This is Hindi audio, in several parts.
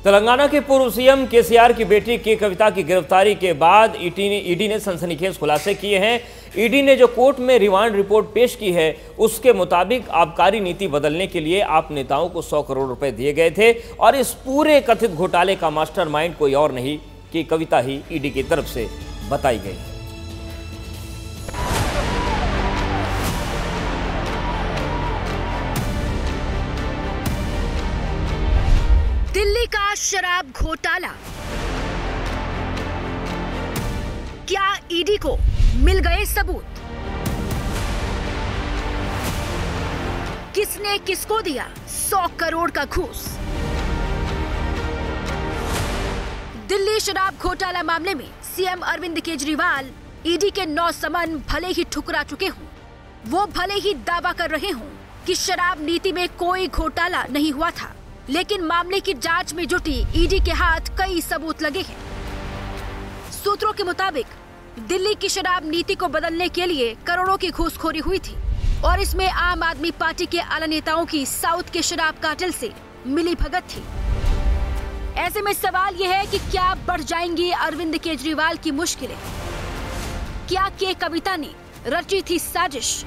तेलंगाना के पूर्व सीएम केसीआर की बेटी के कविता की गिरफ्तारी के बाद ईडी ने सनसनीखेज खुलासे किए हैं। ईडी ने जो कोर्ट में रिमांड रिपोर्ट पेश की है उसके मुताबिक आबकारी नीति बदलने के लिए आप नेताओं को 100 करोड़ रुपए दिए गए थे और इस पूरे कथित घोटाले का मास्टरमाइंड कोई और नहीं कि कविता ही ईडी की तरफ से बताई गई। दिल्ली का शराब घोटाला, क्या ईडी को मिल गए सबूत? किसने किसको दिया 100 करोड़ का घूस? दिल्ली शराब घोटाला मामले में सीएम अरविंद केजरीवाल ईडी के 9 समन भले ही ठुकरा चुके हों, वो भले ही दावा कर रहे हों कि शराब नीति में कोई घोटाला नहीं हुआ था, लेकिन मामले की जांच में जुटी ईडी के हाथ कई सबूत लगे हैं। सूत्रों के मुताबिक दिल्ली की शराब नीति को बदलने के लिए करोड़ों की घूसखोरी हुई थी और इसमें आम आदमी पार्टी के आला नेताओं की साउथ के शराब कार्टेल से मिली भगत थी। ऐसे में सवाल यह है कि क्या बढ़ जाएंगी अरविंद केजरीवाल की मुश्किलें? क्या के कविता ने रची थी साजिश?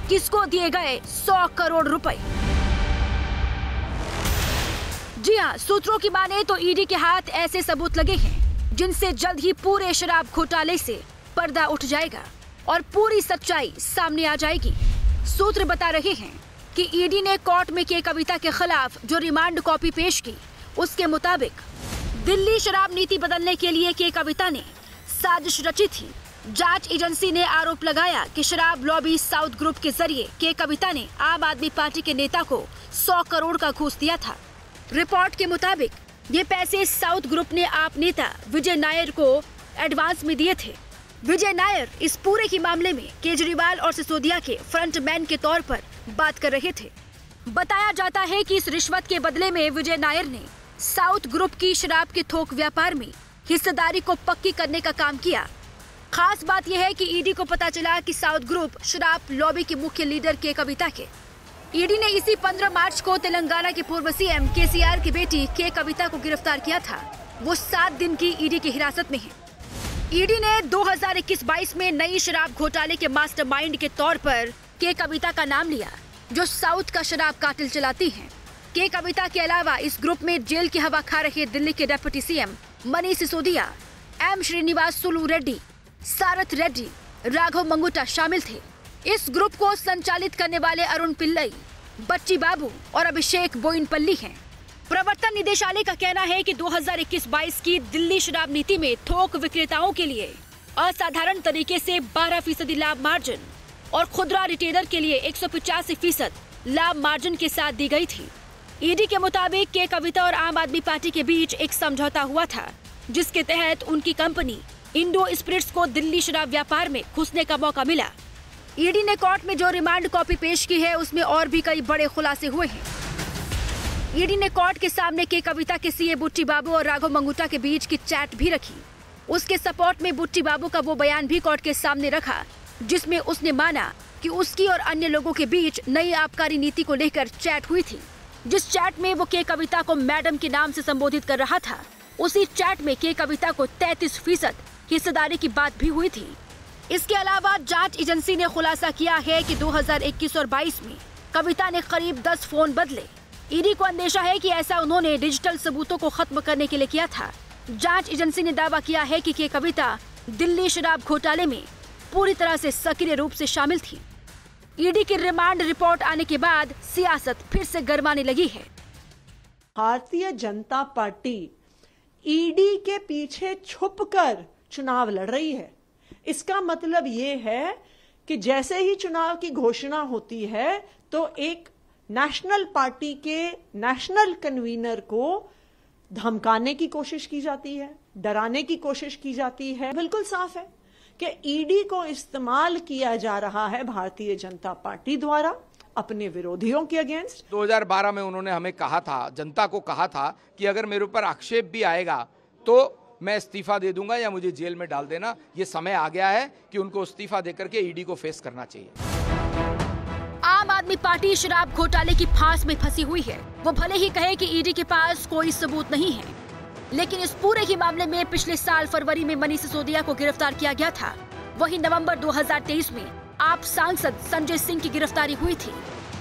किसको दिए गए 100 करोड़ रुपए? जी हाँ, सूत्रों की माने तो ईडी के हाथ ऐसे सबूत लगे हैं जिनसे जल्द ही पूरे शराब घोटाले से पर्दा उठ जाएगा और पूरी सच्चाई सामने आ जाएगी। सूत्र बता रहे हैं कि ईडी ने कोर्ट में के कविता के खिलाफ जो रिमांड कॉपी पेश की, उसके मुताबिक दिल्ली शराब नीति बदलने के लिए के कविता ने साजिश रची थी। जांच एजेंसी ने आरोप लगाया कि शराब लॉबी साउथ ग्रुप के जरिए के कविता ने आम आदमी पार्टी के नेता को 100 करोड़ का घूस दिया था। रिपोर्ट के मुताबिक ये पैसे साउथ ग्रुप ने आप नेता विजय नायर को एडवांस में दिए थे। विजय नायर इस पूरे ही मामले में केजरीवाल और सिसोदिया के फ्रंटमैन के तौर पर बात कर रहे थे। बताया जाता है कि इस रिश्वत के बदले में विजय नायर ने साउथ ग्रुप की शराब के थोक व्यापार में हिस्सेदारी को पक्की करने का काम किया। खास बात यह है कि ईडी को पता चला कि साउथ ग्रुप शराब लॉबी के मुख्य लीडर के कविता के। ईडी ने इसी 15 मार्च को तेलंगाना के पूर्व सीएम केसीआर की बेटी के कविता को गिरफ्तार किया था। वो 7 दिन की ईडी की हिरासत में है। ईडी ने 2021-22 में नई शराब घोटाले के मास्टरमाइंड के तौर पर के कविता का नाम लिया, जो साउथ का शराब कार्टेल चलाती हैं। के कविता के अलावा इस ग्रुप में जेल की हवा खा रहे दिल्ली के deputy CM Manish Sisodia, M Sreenivasulu Reddy, Sarath Reddy, Raghav Magunta शामिल थे। इस ग्रुप को संचालित करने वाले अरुण पिल्लई, बच्ची बाबू और अभिषेक बोइनपल्ली हैं। प्रवर्तन निदेशालय का कहना है कि 2021-22 की दिल्ली शराब नीति में थोक विक्रेताओं के लिए असाधारण तरीके से 12% लाभ मार्जिन और खुदरा रिटेलर के लिए 185% लाभ मार्जिन के साथ दी गई थी। ईडी के मुताबिक के कविता और आम आदमी पार्टी के बीच एक समझौता हुआ था, जिसके तहत उनकी कंपनी इंडो स्पिरिट्स को दिल्ली शराब व्यापार में घुसने का मौका मिला। ईडी ने कोर्ट में जो रिमांड कॉपी पेश की है उसमें और भी कई बड़े खुलासे हुए हैं। ईडी ने कोर्ट के सामने के कविता के सीए बुट्टी बाबू और राघव मंगुटा के बीच की चैट भी रखी। उसके सपोर्ट में बुट्टी बाबू का वो बयान भी कोर्ट के सामने रखा, जिसमें उसने माना कि उसकी और अन्य लोगों के बीच नई आबकारी नीति को लेकर चैट हुई थी। जिस चैट में वो के कविता को मैडम के नाम से संबोधित कर रहा था, उसी चैट में के कविता को 33% हिस्सेदारी की बात भी हुई थी। इसके अलावा जांच एजेंसी ने खुलासा किया है कि 2021 और 22 में कविता ने करीब 10 फोन बदले। ईडी को अंदेशा है कि ऐसा उन्होंने डिजिटल सबूतों को खत्म करने के लिए किया था। जांच एजेंसी ने दावा किया है कि के कविता दिल्ली शराब घोटाले में पूरी तरह से सक्रिय रूप से शामिल थी। ईडी की रिमांड रिपोर्ट आने के बाद सियासत फिर से गरमाने लगी है। भारतीय जनता पार्टी ईडी के पीछे छुपकर चुनाव लड़ रही है। इसका मतलब ये है कि जैसे ही चुनाव की घोषणा होती है तो एक नेशनल पार्टी के नेशनल कन्वीनर को धमकाने की कोशिश की जाती है, डराने की कोशिश की जाती है। बिल्कुल साफ है कि ईडी को इस्तेमाल किया जा रहा है भारतीय जनता पार्टी द्वारा अपने विरोधियों के अगेंस्ट। 2012 में उन्होंने हमें कहा था, जनता को कहा था कि अगर मेरे ऊपर आक्षेप भी आएगा तो मैं इस्तीफा दे दूंगा या मुझे जेल में डाल देना। ये समय आ गया है कि उनको इस्तीफा देकर के ईडी को फेस करना चाहिए। आम आम आदमी पार्टी शराब घोटाले की फांस में फंसी हुई है। वो भले ही कहे कि ईडी के पास कोई सबूत नहीं है, लेकिन इस पूरे ही मामले में पिछले साल फरवरी में मनीष सिसोदिया को गिरफ्तार किया गया था। वहीं नवंबर 2023 में आप सांसद संजय सिंह की गिरफ्तारी हुई थी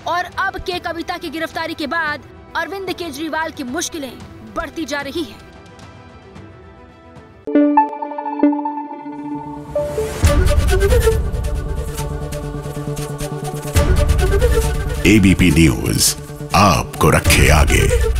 और अब के कविता की गिरफ्तारी के बाद अरविंद केजरीवाल की मुश्किलें बढ़ती जा रही हैं। एबीपी न्यूज आपको रखे आगे।